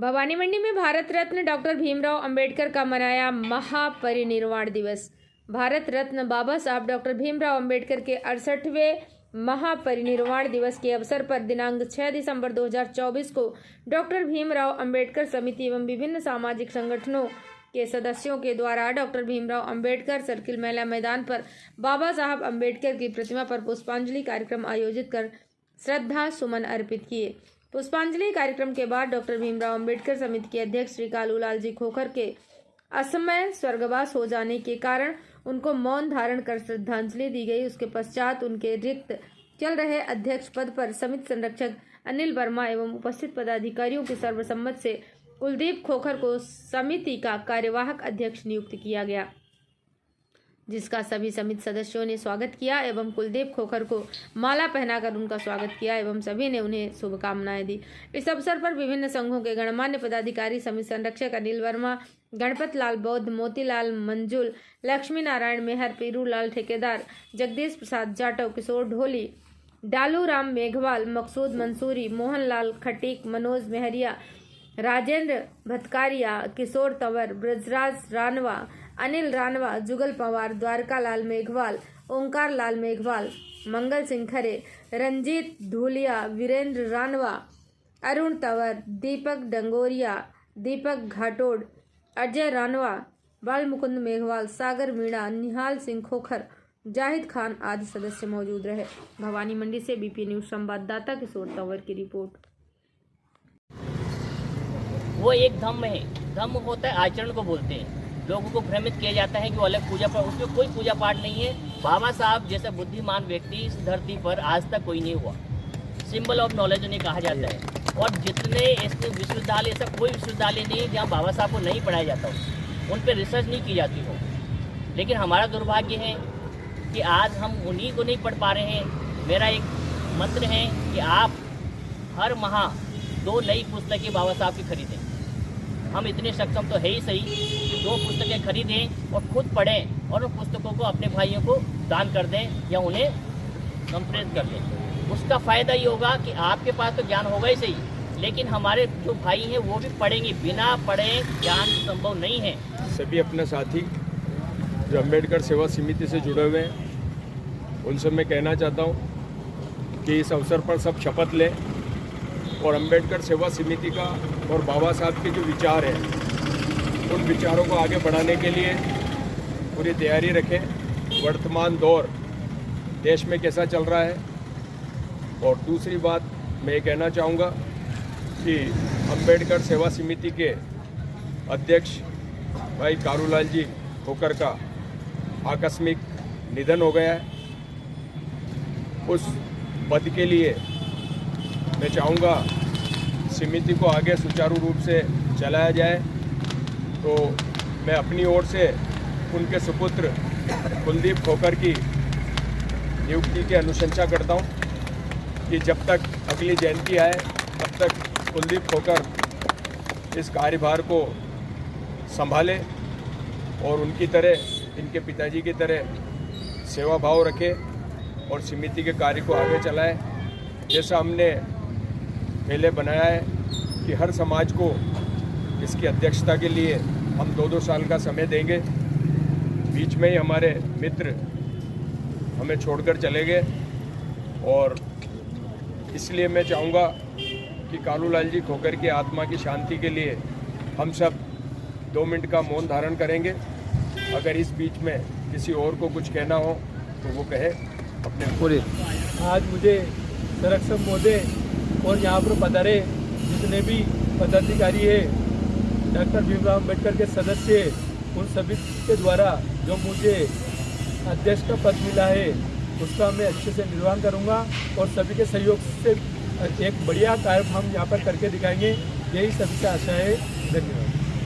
भवानी मंडी में भारत रत्न डॉक्टर भीमराव अंबेडकर का मनाया महापरिनिर्वाण दिवस। भारत रत्न बाबा साहब डॉक्टर भीमराव अंबेडकर के 68वें महापरिनिर्वाण दिवस के अवसर पर दिनांक 6 दिसंबर 2024 को डॉक्टर भीमराव अंबेडकर समिति एवं विभिन्न सामाजिक संगठनों के सदस्यों के द्वारा डॉक्टर भीमराव अंबेडकर सर्किल मेला मैदान पर बाबा साहब अंबेडकर की प्रतिमा पर पुष्पांजलि कार्यक्रम आयोजित कर श्रद्धा सुमन अर्पित किए। पुष्पांजलि कार्यक्रम के बाद डॉक्टर भीमराव अंबेडकर समिति के अध्यक्ष श्री कालूलाल जी खोखर के असमय स्वर्गवास हो जाने के कारण उनको मौन धारण कर श्रद्धांजलि दी गई। उसके पश्चात उनके रिक्त चल रहे अध्यक्ष पद पर समिति संरक्षक अनिल वर्मा एवं उपस्थित पदाधिकारियों के सर्वसम्मत से कुलदीप खोखर को समिति का कार्यवाहक अध्यक्ष नियुक्त किया गया, जिसका सभी समिति सदस्यों ने स्वागत किया एवं कुलदीप खोखर को माला पहनाकर उनका स्वागत किया एवं सभी ने उन्हें शुभकामनाएं दी। इस अवसर पर विभिन्न संघों के गणमान्य पदाधिकारी, समिति संरक्षक अनिल वर्मा, गणपत लाल बौद्ध, मोतीलाल मंजुल, लक्ष्मी नारायण मेहर, पीरू लाल ठेकेदार, जगदीश प्रसाद जाटव, किशोर ढोली, डालू राम मेघवाल, मकसूद मंसूरी, मोहन लाल खटीक, मनोज मेहरिया, राजेंद्र भतकारिया, किशोर तंवर, ब्रजराज रानवा, अनिल रानवा, जुगल पवार, द्वारका लाल मेघवाल, ओंकार लाल मेघवाल, मंगल सिंह खरे, रंजीत धूलिया, वीरेंद्र रानवा, अरुण तंवर, दीपक डंगोरिया, दीपक घाटोड़, अजय रानवा, बाल मुकुंद मेघवाल, सागर मीणा, निहाल सिंह खोखर, जाहिद खान आदि सदस्य मौजूद रहे। भवानी मंडी से बीपी न्यूज संवाददाता किशोर तंवर की रिपोर्ट। वो एक धम्म है, धम्म होता है आचरण को बोलते हैं। लोगों को भ्रमित किया जाता है कि वो अलग पूजा पाठ, उसमें कोई पूजा पाठ नहीं है। बाबा साहब जैसा बुद्धिमान व्यक्ति इस धरती पर आज तक कोई नहीं हुआ। सिंबल ऑफ नॉलेज उन्हें कहा जाता है। और जितने ऐसे विश्वविद्यालय, ऐसा कोई विश्वविद्यालय नहीं है जहाँ बाबा साहब को नहीं पढ़ाया जाता हो, उन पर रिसर्च नहीं की जाती हो। लेकिन हमारा दुर्भाग्य है कि आज हम उन्हीं को नहीं पढ़ पा रहे हैं। मेरा एक मंत्र है कि आप हर माह 2 नई पुस्तकें बाबा साहब की खरीदें। हम इतने सक्षम तो है ही सही कि 2 पुस्तकें खरीदें और खुद पढ़ें और उन पुस्तकों को अपने भाइयों को दान कर दें या उन्हें संप्रेषित कर दें। उसका फ़ायदा ये होगा कि आपके पास तो ज्ञान होगा ही सही, लेकिन हमारे जो भाई हैं वो भी पढ़ेंगे। बिना पढ़े ज्ञान संभव नहीं है। सभी अपने साथी जो अम्बेडकर सेवा समिति से जुड़े हुए हैं, उनसे मैं कहना चाहता हूँ कि इस अवसर पर सब शपथ लें और अम्बेडकर सेवा समिति का और बाबा साहब के जो विचार हैं, उन विचारों को आगे बढ़ाने के लिए पूरी तैयारी रखें। वर्तमान दौर देश में कैसा चल रहा है। और दूसरी बात मैं ये कहना चाहूँगा कि अम्बेडकर सेवा समिति के अध्यक्ष भाई कालूलाल जी खोखर का आकस्मिक निधन हो गया है। उस पद के लिए मैं चाहूँगा समिति को आगे सुचारू रूप से चलाया जाए। तो मैं अपनी ओर से उनके सुपुत्र कुलदीप खोखर की नियुक्ति की अनुशंसा करता हूँ कि जब तक अगली जयंती आए तब तक कुलदीप खोखर इस कार्यभार को संभाले और उनकी तरह, इनके पिताजी की तरह सेवा भाव रखे और समिति के कार्य को आगे चलाए। जैसा हमने पहले बनाया है कि हर समाज को इसकी अध्यक्षता के लिए हम 2-2 साल का समय देंगे। बीच में ही हमारे मित्र हमें छोड़कर चले गए और इसलिए मैं चाहूँगा कि कालूलाल जी खोखर की आत्मा की शांति के लिए हम सब 2 मिनट का मौन धारण करेंगे। अगर इस बीच में किसी और को कुछ कहना हो तो वो कहे अपने पूरे। आज मुझे संरक्षक महोदय और यहाँ पर पधारे जितने भी पदाधिकारी है, डॉक्टर भीमराव अंबेडकर के सदस्य, उन सभी के द्वारा जो मुझे अध्यक्ष का पद मिला है उसका मैं अच्छे से निर्वहन करूँगा और सभी के सहयोग से एक बढ़िया कार्य हम यहाँ पर करके दिखाएंगे। यही सभी से आशा है। धन्यवाद।